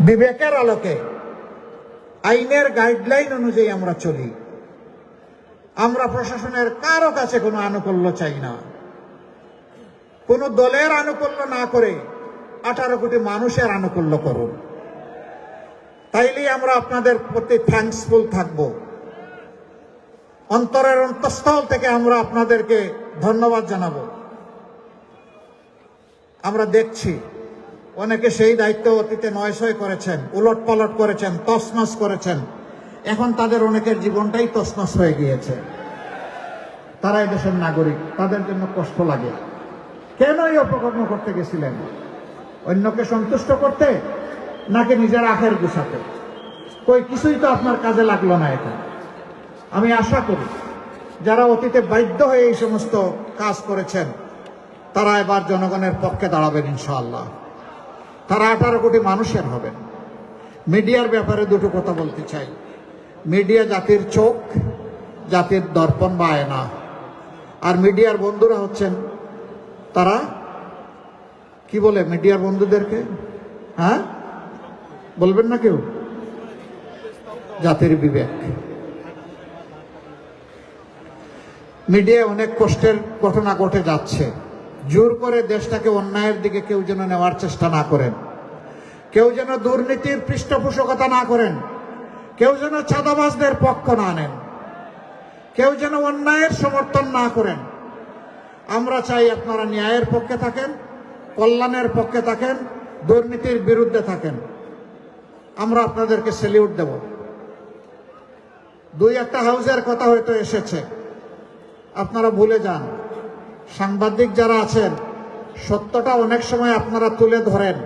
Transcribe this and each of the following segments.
বিবেকের আলোকে আইনের গাইডলাইন অনুযায়ী আমরা চলি। আমরা প্রশাসনের কারো কাছে কোনো আনুকূল্য চাই না। কোনো দলের আনুকূল্য না করে 18 কোটি মানুষের আনুকূল্য করুন, তাইলেই আমরা আপনাদের প্রতি থ্যাঙ্কসফুল থাকব। অন্তরের অন্তঃস্থল থেকে আমরা আপনাদেরকে ধন্যবাদ জানাবো। আমরা দেখছি অনেকে সেই দায়িত্ব অতীতে নয়সয় করেছেন, উলটপালট করেছেন, তছনছ করেছেন। এখন তাদের অনেকের জীবনটাই তছনছ হয়ে গিয়েছে। তারা এই দেশের নাগরিক, তাদের জন্য কষ্ট লাগে। কেন এই অপকর্ম করতে গেছিলেন? অন্যকে সন্তুষ্ট করতে নাকি নিজের আখের গুছাতে? কই কিছুই তো আপনার কাজে লাগলো না। এখন আমি আশা করি যারা অতীতে বাধ্য হয়ে এই সমস্ত কাজ করেছেন তারা এবার জনগণের পক্ষে দাঁড়াবেন ইনশাআল্লাহ। তারা 18 কোটি মানুষের হবেন। মিডিয়ার ব্যাপারে দুটো কথা বলতে চাই। মিডিয়া জাতির চোখ, জাতির দর্পণ বা আয়না। আর মিডিয়ার বন্ধুরা হচ্ছেন তারা, কি বলে মিডিয়ার বন্ধুদেরকে? হ্যাঁ, বলবেন না কেউ? জাতির বিবেক। মিডিয়ায় অনেক কষ্টের ঘটনা ঘটে যাচ্ছে। জোর করে দেশটাকে অন্যায়ের দিকে কেউ যেন নেওয়ার চেষ্টা না করেন, কেউ যেন দুর্নীতির পৃষ্ঠপোষকতা না করেন, কেউ যেন চাঁদাবাজদের পক্ষ না নেন, কেউ যেন অন্যায়ের সমর্থন না করেন। আমরা চাই আপনারা ন্যায়ের পক্ষে থাকেন, কল্যাণের পক্ষে থাকেন, দুর্নীতির বিরুদ্ধে থাকেন। আমরা আপনাদেরকে স্যালিউট দেব। দুই একটা হাউজের কথা হয়তো এসেছে, আপনারা ভুলে যান। সাংবাদিক যারা আছেন, সত্যটা অনেক সময় আপনারা তুলে ধরেন,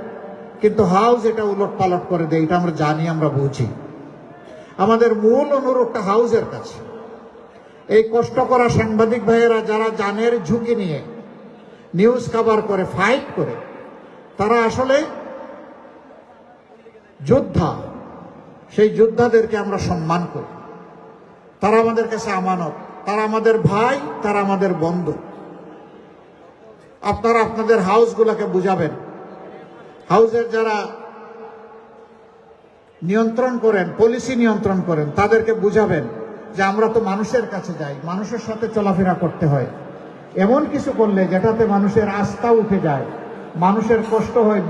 কিন্তু হাউজ এটা উলট পালট করে দেয়। এটা আমরা জানি, আমরা বুঝি। আমাদের মূল অনুরোধটা হাউজের কাছে। এই কষ্ট করা সাংবাদিক ভাইয়েরা যারা জানের ঝুঁকি নিয়ে নিউজ কভার করে, ফাইট করে, তারা আসলে যোদ্ধা। সেই যোদ্ধাদেরকে আমরা সম্মান করি। তারা আমাদের কাছে আমানত, তারা আমাদের ভাই, তারা আমাদের বন্ধু। আপনারা আপনাদের হাউসগুলোকে বুঝাবেন। হাউসের যারা নিয়ন্ত্রণ করেন, পলিসি নিয়ন্ত্রণ করেন, তাদেরকে বুঝাবেন যে আমরা তো মানুষের কাছে যাই, মানুষের সাথে চলাফেরা করতে হয়। এমন কিছু করলে যেটাতে মানুষের আস্থা উঠে যায়, মানুষের কষ্ট হয়,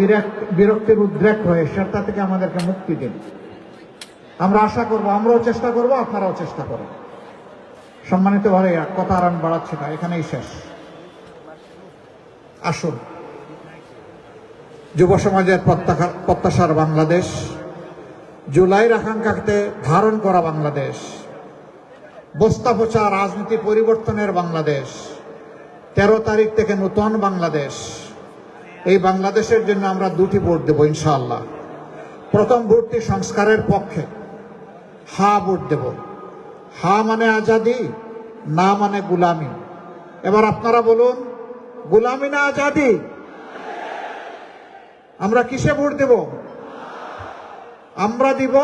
বিরক্তির উদ্রেক হয়, সেটা থেকে আমাদেরকে মুক্তি দিন। আমরা আশা করব, আমরাও চেষ্টা করব, আপনারাও চেষ্টা করবেন। সম্মানিত ভাই, কথা আর আমি বাড়াচ্ছি না, এখানেই শেষ। আসুন, যুব সমাজের প্রত্যাশার বাংলাদেশ, জুলাইয়ের আকাঙ্ক্ষাকে ধারণ করা বাংলাদেশ, বস্তা পচা রাজনীতি পরিবর্তনের বাংলাদেশ, 13 তারিখ থেকে নতুন বাংলাদেশ। এই বাংলাদেশের জন্য আমরা দুটি ভোট দেব ইনশাআল্লাহ। প্রথম ভোটটি সংস্কারের পক্ষে, হা ভোট দেব। হা মানে আজাদি, না মানে গুলামি। এবার আপনারা বলুন, গুলামি না আজাদি? আমরা কিসে ভোট দেব? আমরা দিব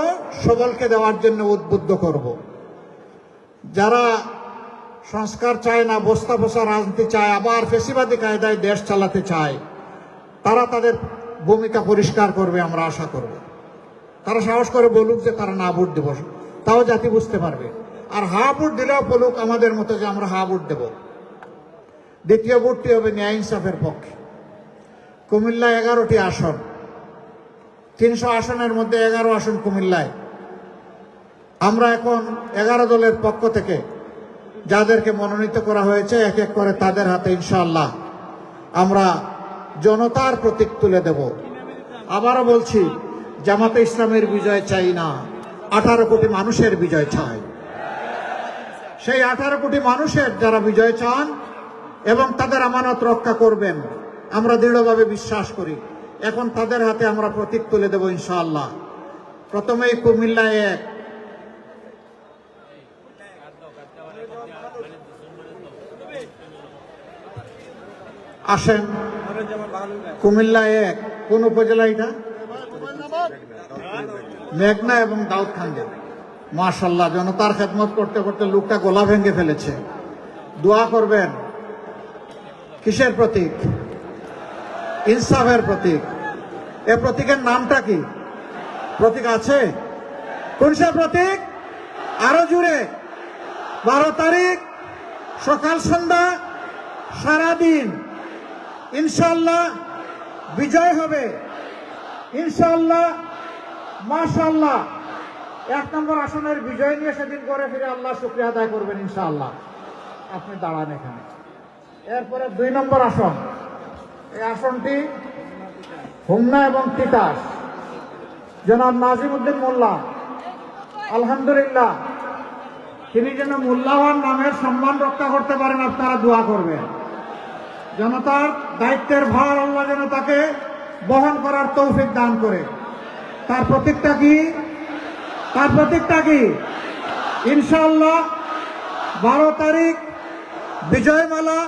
সবলকে দেওয়ার জন্য উদ্বুদ্ধ করব। যারা সংস্কার চায় না, বস্তা বসা রাজনীতি চায়, আবার ফেসিবাদী কায়দায় দেশ চালাতে চায়, তারা তাদের ভূমিকা পরিষ্কার করবে, আমরা আশা করব। তারা সাহস করে বলুক যে তারা না ভোট দেব, তাও জাতি বুঝতে পারবে। আর হা ভোট দিলেও বলুক আমাদের মতো যে আমরা হা ভোট দেব। দ্বিতীয় ভোটটি হবে ন্যায় ইনসাফের পক্ষে। কুমিল্লা 11টি আসন, 300 আসনের মধ্যে 11 আসন কুমিল্লায়। আমরা এখন 11 দলের পক্ষ থেকে যাদেরকে মনোনীত করা হয়েছে, এক এক করে তাদের হাতে ইনশাআল্লাহ আমরা জনতার প্রতীক তুলে দেব। আবারও বলছি, জামাতে ইসলামের বিজয় চাই না, 18 কোটি মানুষের বিজয় চাই। সেই 18 কোটি মানুষের যারা বিজয় চান এবং তাদের আমানত রক্ষা করবেন, আমরা দৃঢ়ভাবে বিশ্বাস করি। এখন তাদের হাতে আমরা প্রতীক তুলে দেব ইনশাআল্লাহ। প্রথমেই কুমিল্লায় 1, আসেন। কুমিল্লায় 1, কোন উপজেলা এটা? মেঘনা এবং দাউদখান্দি। মাশাআল্লাহ, জনতার খেদমত করতে করতে লোকটা গলা ভেঙে ফেলেছে। দোয়া করবেন। কিসের প্রতীক? ইনসাফের প্রতীক। এ প্রতীকের নামটা কি? প্রতীক আছে? কোন সে প্রতীক? আরো জুড়ে। 12 তারিখ সকাল সন্ধ্যা সারাদিন ইনশাআল্লাহ বিজয় হবে ইনশাআল্লাহ। মাশাআল্লাহ, 1 নম্বর আসনের বিজয় নিয়ে সেদিন করে ফিরে আল্লাহ শুকরিয়া আদায় করবেন ইনশাআল্লাহ। আপনি দাঁড়ান এখানে। এরপরে 2 নম্বর আসন, এই আসনটি হোমনা এবং তিতাস, জনাব নাজিমউদ্দিন মোল্লা। আলহামদুলিল্লাহ, তিনি যেন মোল্লাওয়ার নামের সম্মান রক্ষা করতে পারেন, আপনারা দোয়া করবেন। জনতার দায়িত্বের ভার আল্লাহ যেন তাকে বহন করার তৌফিক দান করে। তার প্রতীকটা কি? তার প্রতীকটা কি? ইনশাআল্লাহ 12 তারিখ বিজয়মালা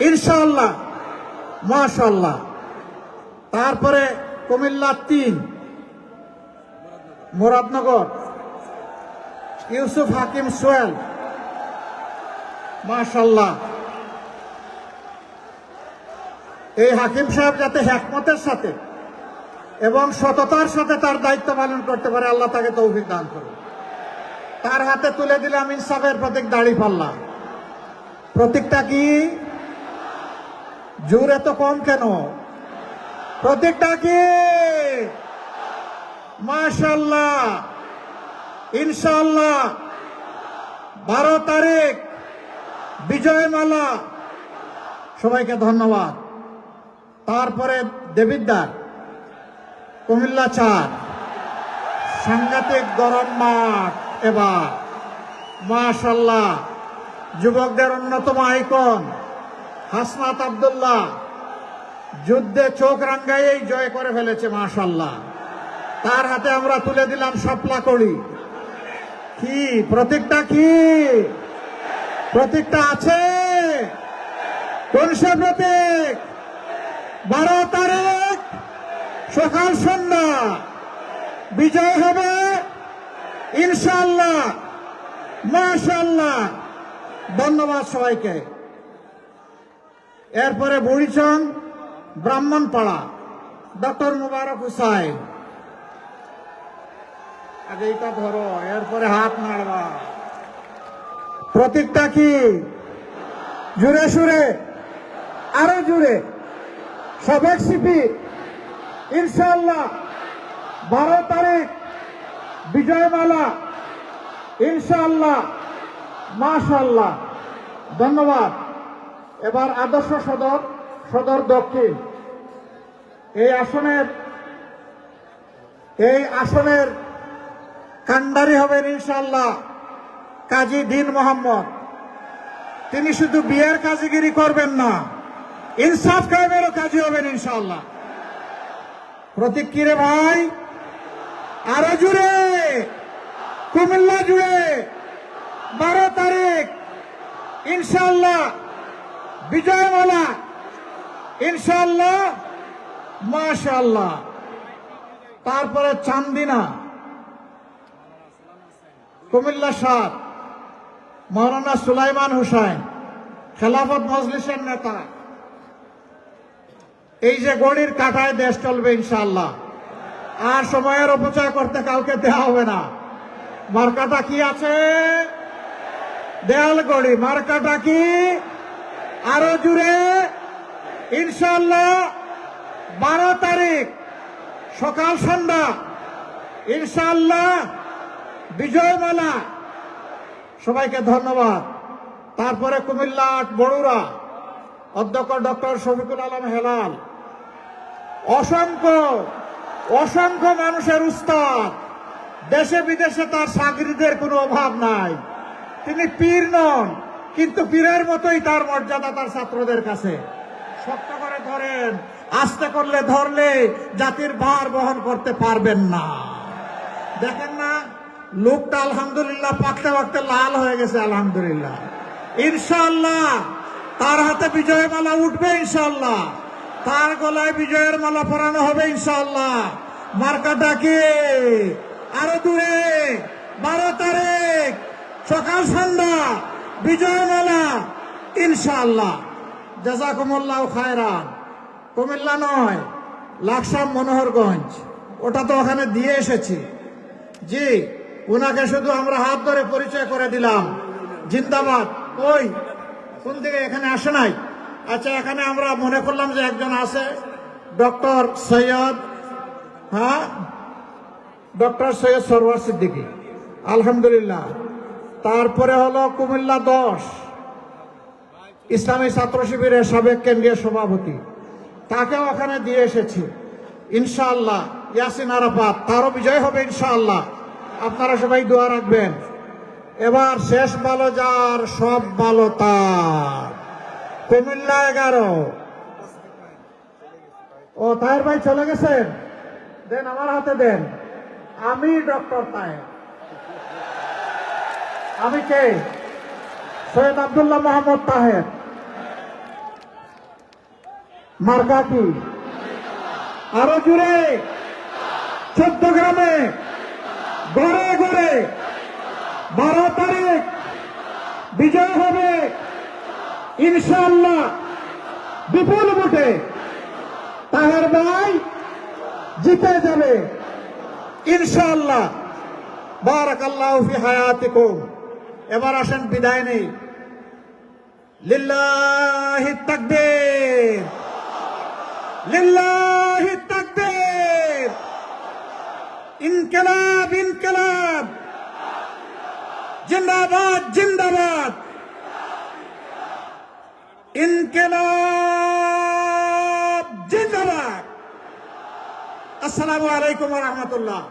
ইনশাআল্লাহ। মাশাআল্লাহ। তারপরে কুমিল্লা 3 মুরাদনগর ইউসুফ হাকিম সোহেল। মাশাআল্লাহ, এই হাকিম সাহেব যাতে হিকমতের সাথে এবং সততার সাথে তার দায়িত্ব পালন করতে পারে, আল্লাহ তাকে তৌফিক দান করুন। তার হাতে তুলে দিলাম ইনসাফের প্রতীক দাঁড়িপাল্লা। প্রতীকটা কি? জোর এত কম কেন? প্রতীকটা কি? মাশাআল্লাহ, ইনশাআল্লাহ 12 তারিখ বিজয়মালা। সবাইকে ধন্যবাদ। তারপরে দেবিদ্বার কুমিল্লা 4, সাংঘাতিক গরম মাঠ এবার। মাশাআল্লাহ, যুবকদের অন্যতম আইকন হাসনাত আব্দুল্লাহ যুদ্ধে চোখ রাঙ্গাইয়েই জয় করে ফেলেছে। মাশাআল্লাহ, তার হাতে আমরা তুলে দিলাম শাপলা কড়ি। কি প্রতীকটা? কি প্রতীকটা আছে? কোন সে প্রতীক? 12 তারিখ সকাল সন্ধ্যা বিজয় হবে ইনশাআল্লাহ। মাশাআল্লাহ, ধন্যবাদ সবাইকে। এরপরে বুড়িচং ব্রাহ্মণপাড়া ডক্টর মুবারক হুসাইন। আগে এটা ধরো, এরপরে হাত নাড়বা। প্রতীকটা কি? জুড়ে সুরে, আরো জুড়ে। সাবেক সিপি ইনশাআল্লাহ 12 তারিখ বিজয়মালা ইনশাআল্লাহ। মাশাআল্লাহ, ধন্যবাদ। এবার আদর্শ সদর দক্ষিণ, এই আসনের কান্ডারি হবেন ইনশাআল্লাহ কাজী দীন মোহাম্মদ। তিনি শুধু বিয়ের কাজীগিরি করবেন না, ইনসাফ কায়েমেরও কাজী হবেন ইনশাআল্লাহ। প্রতীক কি রে ভাই? আরো জুড়ে, কুমিল্লা জুড়ে 12 তারিখ ইনশাআল্লাহ বিজয়মালা ইনশাআল্লাহ। মাশাআল্লাহ। তারপরে চান্দিনা কুমিল্লা 7, মাওলানা সুলাইমান হুসাইন খেলাফত মজলিসের নেতা। এই যে গড়ির কাটায় দেশ চলবে ইনশাআল্লাহ। আর সময়ের অপচয় করতে কাউকে দেওয়া হবে না। মার্কাটা কি আছে? দেয়াল গড়ি। মার্কাটা কি? আরো জুড়ে ইনশাআল্লাহ 12 তারিখ সকাল সন্ধ্যা ইনশাআল্লাহ বিজয়মালা। সবাইকে ধন্যবাদ। তারপরে কুমিল্লা 8 বড়ুরা অধ্যক্ষ ডক্টর শফিকুল আলম হেলাল। অসংখ্য মানুষের উস্তাদ, দেশে বিদেশে তার সাগরিদের কোনো অভাব নাই। তিনি পীর নন, কিন্তু পীরের মতোই তার মর্যাদা তার ছাত্রদের কাছে। শক্ত করে ধরেন, আস্তে করলে ধরলে জাতির ভার বহন করতে পারবেন না। দেখেন না, লোকটা আলহামদুলিল্লাহ পাকতে পাকতে লাল হয়ে গেছে। আলহামদুলিল্লাহ, ইনশাআল্লাহ তার হাতে বিজয়ের মালা উঠবে ইনশাআল্লাহ। তার গলায় বিজয়ের মালা পরানো হবে ইনশাআল্লাহ। মার্কাটা কি? আরো দূরে 12 তারিখ সকাল সন্ধ্যা বিজয় মালা ইনশাআল্লাহ। জাযাকুমুল্লাহু খায়রান। কুমিল্লা নয়, লাকসাম মনোহরগঞ্জ ওটা তো ওখানে দিয়ে এসেছি। জি, উনাকে শুধু আমরা হাত ধরে পরিচয় করে দিলাম। জিন্দাবাদ। ওই কোন দিকে এখানে আসে নাই? আচ্ছা, এখানে আমরা মনে করলাম যে একজন আছে, ডক্টর সৈয়দ, হ্যাঁ, ডক্টর সৈয়দ সরওয়ার সিদ্দিকী, আলহামদুলিল্লাহ। তারপরে হলো কুমিল্লা 10 ইসলামী ছাত্র শিবিরের সাবেক কেন্দ্রীয় সভাপতি, তাকেও ওখানে দিয়ে এসেছি। ইনশাআল্লাহ ইয়াসিন আরাফাত, তারও বিজয় হবে ইনশাআল্লাহ। আপনারা সবাই দোয়া রাখবেন। এবার শেষ ভালো যার, সব ভালো তার। কুমিল্লা 11। ও তাহের ভাই চলে গেছেন, দেন আমার হাতে দেন। আমি ডক্টর তাহের। আমি কে? সৈয়দ আব্দুল্লাহ মোহাম্মদ তাহের। মার্কা কি? আরো জুড়ে 14 গ্রামে, ঘরে ঘরে 12 তারিখ বিজয় হবে ইনশাআল্লাহ। বিপুল ভোটে তাহের ভাই জিতে যাবে ইনশাআল্লাহ। বারাকাল্লাহু ফি হায়াতিকুম। এবার আসেন বিদায় নেই। লিল্লাহি তাকবীর, লিল্লাহি তাকবীর। ইনকিলাব, ইনকিলাব, জিন্দাবাদ, জিন্দাবাদ। ইনকিলাব জিন্দাবাদ। আসসালামু আলাইকুম ওয়া রাহমাতুল্লাহ।